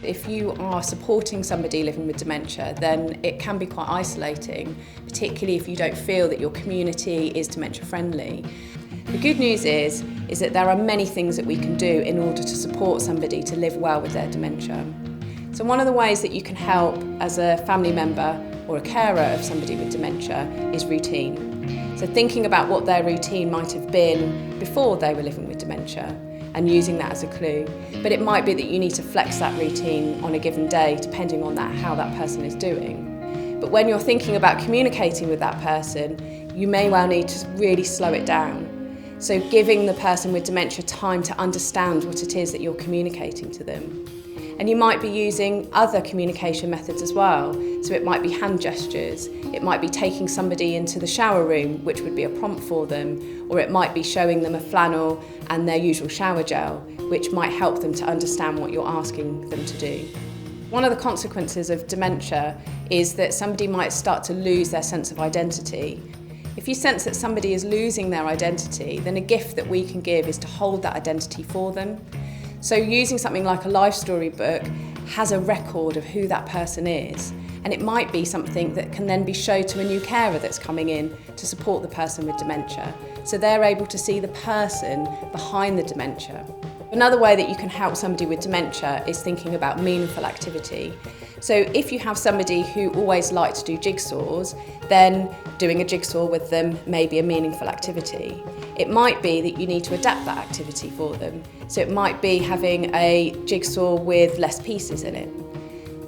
If you are supporting somebody living with dementia, then it can be quite isolating, particularly if you don't feel that your community is dementia friendly. The good news is that there are many things that we can do in order to support somebody to live well with their dementia. So one of the ways that you can help as a family member or a carer of somebody with dementia is routine. So thinking about what their routine might have been before they were living with dementia and using that as a clue. But it might be that you need to flex that routine on a given day depending on how that person is doing. But when you're thinking about communicating with that person, you may well need to really slow it down. So giving the person with dementia time to understand what it is that you're communicating to them. And you might be using other communication methods as well. So it might be hand gestures, it might be taking somebody into the shower room, which would be a prompt for them, or it might be showing them a flannel and their usual shower gel, which might help them to understand what you're asking them to do. One of the consequences of dementia is that somebody might start to lose their sense of identity. If you sense that somebody is losing their identity, then a gift that we can give is to hold that identity for them. So using something like a life story book has a record of who that person is, and it might be something that can then be shown to a new carer that's coming in to support the person with dementia. So they're able to see the person behind the dementia. Another way that you can help somebody with dementia is thinking about meaningful activity. So if you have somebody who always likes to do jigsaws, then doing a jigsaw with them may be a meaningful activity. It might be that you need to adapt that activity for them. So it might be having a jigsaw with less pieces in it.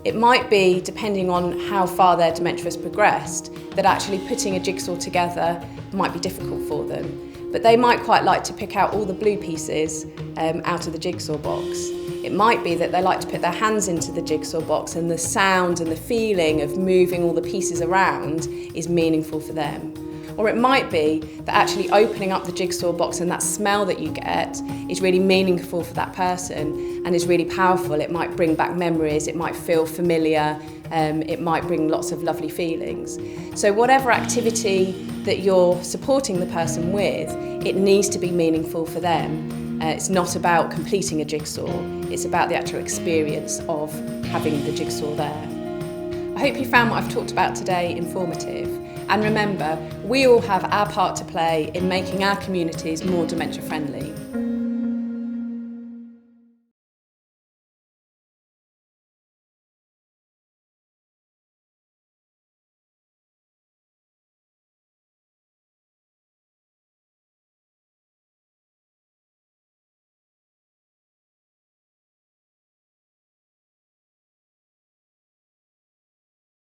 It might be, depending on how far their dementia has progressed, that actually putting a jigsaw together might be difficult for them. But they might quite like to pick out all the blue pieces out of the jigsaw box. It might be that they like to put their hands into the jigsaw box and the sound and the feeling of moving all the pieces around is meaningful for them. Or it might be that actually opening up the jigsaw box and that smell that you get is really meaningful for that person and is really powerful. It might bring back memories, it might feel familiar, it might bring lots of lovely feelings. So whatever activity that you're supporting the person with, it needs to be meaningful for them. It's not about completing a jigsaw, it's about the actual experience of having the jigsaw there. I hope you found what I've talked about today informative. And remember, we all have our part to play in making our communities more dementia friendly.